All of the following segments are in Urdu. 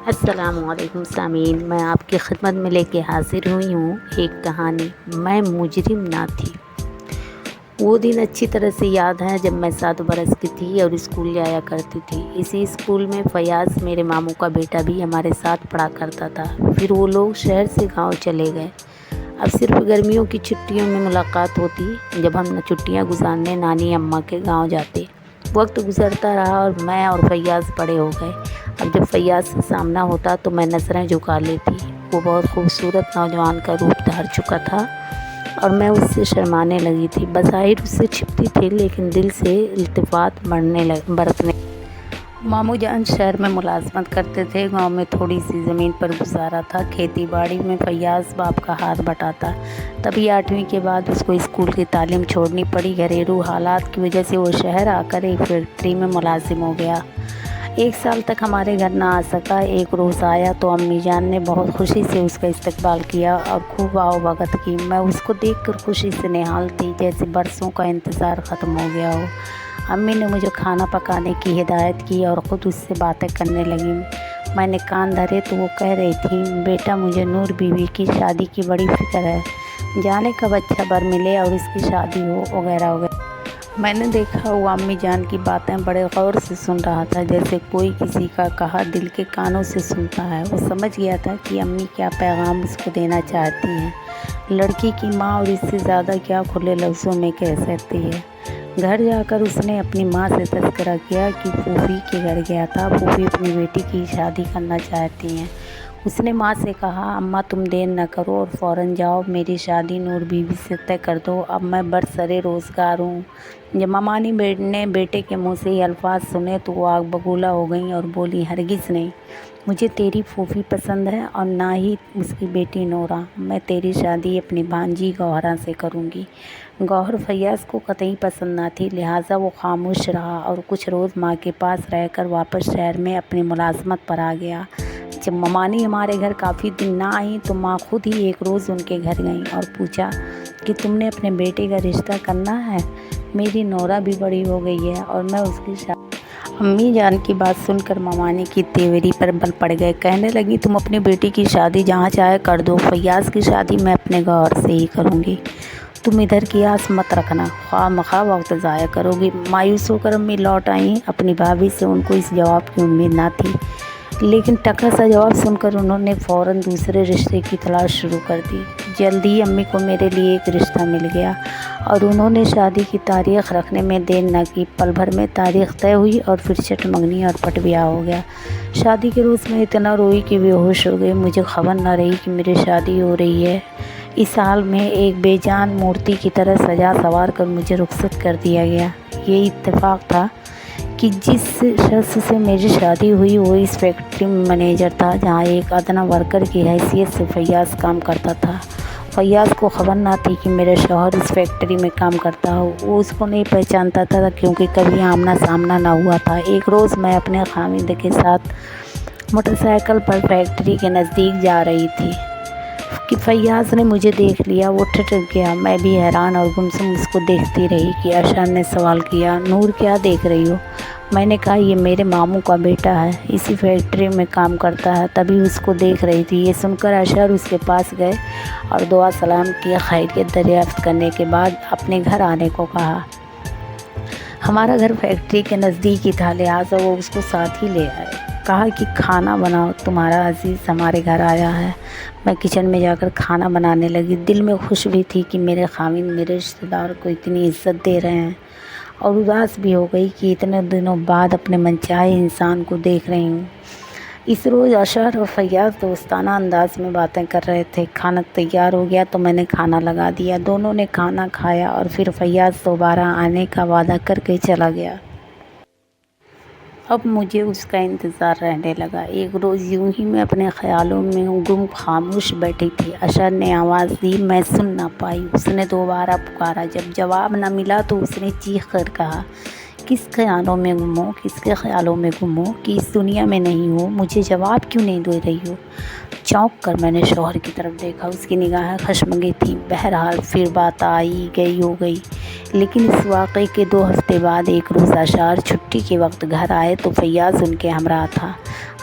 السلام علیکم سامعین، میں آپ کی خدمت میں لے کے حاضر ہوئی ہوں ایک کہانی۔ میں مجرم نہ تھی۔ وہ دن اچھی طرح سے یاد ہے جب میں 7 برس کی تھی اور اسکول جایا کرتی تھی۔ اسی اسکول میں فیاض میرے ماموں کا بیٹا بھی ہمارے ساتھ پڑھا کرتا تھا۔ پھر وہ لوگ شہر سے گاؤں چلے گئے۔ اب صرف گرمیوں کی چھٹیوں میں ملاقات ہوتی، جب ہم چھٹیاں گزارنے نانی اماں کے گاؤں جاتے۔ وقت گزرتا رہا اور میں اور فیاض بڑے ہو گئے۔ اب جب فیاض سے سامنا ہوتا تو میں نظریں جھکا لیتی۔ وہ بہت خوبصورت نوجوان کا روپ دھار چکا تھا اور میں اس سے شرمانے لگی تھی۔ بظاہر اس سے چھپتی تھی لیکن دل سے التفات برتنے۔ ماموں جان شہر میں ملازمت کرتے تھے، گاؤں میں تھوڑی سی زمین پر گزارا تھا۔ کھیتی باڑی میں فیاض باپ کا ہاتھ بٹاتا۔ تبھی 8ویں کے بعد اس کو اسکول کی تعلیم چھوڑنی پڑی۔ گھریلو حالات کی وجہ سے وہ شہر آ کر ایک فیکٹری میں ملازم ہو گیا۔ 1 سال تک ہمارے گھر نہ آ سکا۔ ایک روز آیا تو امی جان نے بہت خوشی سے اس کا استقبال کیا اور خوب آؤ بھگت کی۔ میں اس کو دیکھ کر خوشی سے نہال تھی، جیسے برسوں کا انتظار ختم ہو گیا ہو۔ امی نے مجھے کھانا پکانے کی ہدایت کی اور خود اس سے باتیں کرنے لگی۔ میں نے کان دھرے تو وہ کہہ رہی تھی، بیٹا مجھے نور بیوی کی شادی کی بڑی فکر ہے، جانے کب اچھا بر ملے اور اس کی شادی ہو وغیرہ وغیرہ۔ میں نے دیکھا وہ امی جان کی باتیں بڑے غور سے سن رہا تھا، جیسے کوئی کسی کا کہا دل کے کانوں سے سنتا ہے۔ وہ سمجھ گیا تھا کہ امی کیا پیغام اس کو دینا چاہتی ہیں۔ لڑکی کی ماں اور اس سے زیادہ کیا کھلے لفظوں میں کہہ سکتی ہے۔ گھر جا کر اس نے اپنی ماں سے تذکرہ کیا کہ پھوپھی کے گھر گیا تھا، پھوپھی اپنی بیٹی کی شادی کرنا چاہتی ہیں۔ اس نے ماں سے کہا، اماں تم دیر نہ کرو اور فوراً جاؤ، میری شادی نور بیوی سے طے کر دو، اب میں برسرِ روزگار ہوں۔ جب ماما نے بیٹے کے منہ سے یہ الفاظ سنے تو وہ آگ ببولا ہو گئیں اور بولی، ہرگز نہیں، مجھے تیری پھوپھی پسند ہے اور نہ ہی اس کی بیٹی نورا۔ میں تیری شادی اپنی بھانجی گوہرا سے کروں گی۔ گوہر فیاض کو قطعی پسند نہ تھی، لہٰذا وہ خاموش رہا اور کچھ روز ماں کے پاس رہ کر واپس شہر میں اپنی ملازمت پر آ گیا۔ جب ممانی ہمارے گھر کافی دن نہ آئیں تو ماں خود ہی ایک روز ان کے گھر گئیں اور پوچھا کہ تم نے اپنے بیٹے کا رشتہ کرنا ہے؟ میری نورا بھی بڑی ہو گئی ہے اور میں اس کی شادی۔ امی جان کی بات سن کر ممانی کی تیوری پر بل پڑ گئے۔ کہنے لگی، تم اپنی بیٹی کی شادی جہاں چاہے کر دو، فیاض کی شادی میں اپنے گوہر سے ہی کروں گی۔ تم ادھر کی آس مت رکھنا، خواہ مخواہ وقت ضائع کرو گی۔ مایوس ہو کر امی لوٹ آئیں۔ اپنی بھابھی سے ان کو اس جواب کی امید نہ تھی، لیکن ٹکا سا جواب سن کر انہوں نے فوراً دوسرے رشتے کی تلاش شروع کر دی۔ جلد ہی امی کو میرے لیے ایک رشتہ مل گیا اور انہوں نے شادی کی تاریخ رکھنے میں دیر نہ کی۔ پل بھر میں تاریخ طے ہوئی اور پھر چٹ منگنی اور پٹ بیاہ ہو گیا۔ شادی کے روز میں اتنا روئی کہ بے ہوش ہو گئی۔ مجھے خبر نہ رہی کہ میری شادی ہو رہی ہے۔ اس حال میں ایک بے جان مورتی کی طرح سجا سنوار کر مجھے رخصت کر دیا گیا۔ یہ اتفاق تھا کہ جس شخص سے میری شادی ہوئی وہ اس فیکٹری میں مینیجر تھا، جہاں ایک ادنیٰ ورکر کی حیثیت سے فیاض کام کرتا تھا۔ فیاض کو خبر نہ تھی کہ میرا شوہر اس فیکٹری میں کام کرتا ہو۔ وہ اس کو نہیں پہچانتا تھا کیونکہ کبھی آمنا سامنا نہ ہوا تھا۔ ایک روز میں اپنے خاوند کے ساتھ موٹر سائیکل پر فیکٹری کے نزدیک جا رہی تھی کہ فیاض نے مجھے دیکھ لیا۔ وہ ٹھٹک گیا۔ میں بھی حیران اور گمسم اس کو دیکھتی رہی کہ اشر نے سوال کیا، نور کیا دیکھ رہی ہو؟ میں نے کہا، یہ میرے ماموں کا بیٹا ہے، اسی فیکٹری میں کام کرتا ہے، تبھی اس کو دیکھ رہی تھی۔ یہ سن کر اشر اس کے پاس گئے اور دعا سلام کی، خیریت دریافت کرنے کے بعد اپنے گھر آنے کو کہا۔ ہمارا گھر فیکٹری کے نزدیک ہی تھا، لہٰذا وہ اس کو ساتھ ہی لے آئے۔ کہا کہ کھانا بناؤ، تمہارا عزیز ہمارے گھر آیا ہے۔ میں کچن میں جا کر کھانا بنانے لگی۔ دل میں خوش بھی تھی کہ میرے خاوند میرے رشتہ دار کو اتنی عزت دے رہے ہیں، اور اداس بھی ہو گئی کہ اتنے دنوں بعد اپنے منچاہے انسان کو دیکھ رہی ہوں۔ اس روز اشر اور فیاض دوستانہ انداز میں باتیں کر رہے تھے۔ کھانا تیار ہو گیا تو میں نے کھانا لگا دیا۔ دونوں نے کھانا کھایا اور پھر فیاض دوبارہ آنے کا وعدہ کر کے چلا گیا۔ اب مجھے اس کا انتظار رہنے لگا۔ ایک روز یوں ہی میں اپنے خیالوں میں گم خاموش بیٹھی تھی۔ اشر نے آواز دی، میں سن نہ پائی۔ اس نے دوبارہ پکارا۔ جب جواب نہ ملا تو اس نے چیخ کر کہا، کس خیالوں میں گم ہو؟ کس کے خیالوں میں گم ہو کہ اس دنیا میں نہیں ہو؟ مجھے جواب کیوں نہیں دے رہی ہو؟ چونک کر میں نے شوہر کی طرف دیکھا۔ اس کی نگاہیں خشمگین تھیں۔ بہرحال پھر بات آئی گئی ہو گئی، لیکن اس واقعے کے 2 ہفتے بعد ایک روز اشر چھٹی کے وقت گھر آئے تو فیاض ان کے ہمراہ تھا۔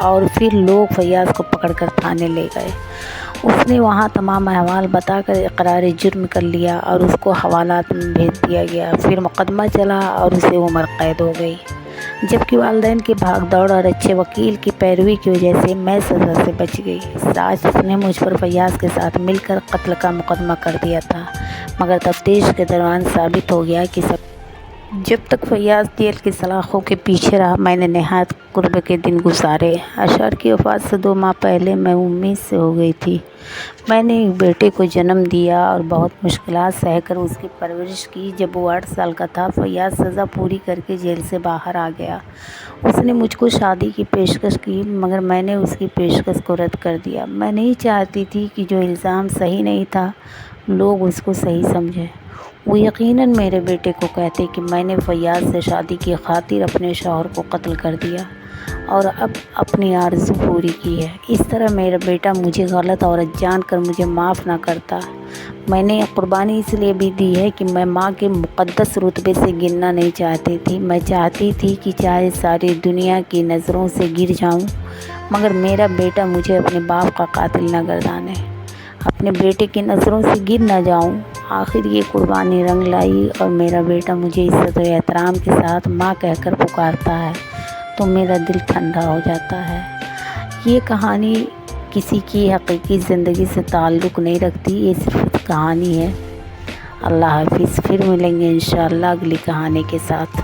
اور پھر لوگ فیاض کو پکڑ کر تھانے لے گئے۔ اس نے وہاں تمام احوال بتا کر اقرار جرم کر لیا اور اس کو حوالات میں بھیج دیا گیا۔ پھر مقدمہ چلا اور اسے عمر قید ہو گئی، جبکہ والدین کی بھاگ دوڑ اور اچھے وکیل کی پیروی کی وجہ سے میں سزا سے بچ گئی۔ ساجد نے مجھ پر فیاض کے ساتھ مل کر قتل کا مقدمہ کر دیا تھا، مگر تفتیش کے دوران ثابت ہو گیا کہ جب تک فیاض جیل کی سلاخوں کے پیچھے رہا، میں نے نہایت قرب کے دن گزارے۔ اشار کی وفات سے 2 ماہ پہلے میں امید سے ہو گئی تھی۔ میں نے ایک بیٹے کو جنم دیا اور بہت مشکلات سہ کر اس کی پرورش کی۔ جب وہ 8 سال کا تھا، فیاض سزا پوری کر کے جیل سے باہر آ گیا۔ اس نے مجھ کو شادی کی پیشکش کی، مگر میں نے اس کی پیشکش کو رد کر دیا۔ میں نہیں چاہتی تھی کہ جو الزام صحیح نہیں تھا، لوگ اس کو صحیح سمجھیں۔ وہ یقیناً میرے بیٹے کو کہتے کہ میں نے فیاض سے شادی کی خاطر اپنے شوہر کو قتل کر دیا اور اب اپنی آرزو پوری کی ہے۔ اس طرح میرا بیٹا مجھے غلط عورت جان کر مجھے معاف نہ کرتا۔ میں نے یہ قربانی اس لیے بھی دی ہے کہ میں ماں کے مقدس رتبے سے گرنا نہیں چاہتی تھی۔ میں چاہتی تھی کہ چاہے ساری دنیا کی نظروں سے گر جاؤں، مگر میرا بیٹا مجھے اپنے باپ کا قاتل نہ گردانے، اپنے بیٹے کی نظروں سے گر نہ جاؤں۔ آخر یہ قربانی رنگ لائی اور میرا بیٹا مجھے عزت و احترام کے ساتھ ماں کہہ کر پکارتا ہے تو میرا دل ٹھنڈا ہو جاتا ہے۔ یہ کہانی کسی کی حقیقی زندگی سے تعلق نہیں رکھتی، یہ صرف کہانی ہے۔ اللہ حافظ، پھر ملیں گے انشاءاللہ اگلی کہانی کے ساتھ۔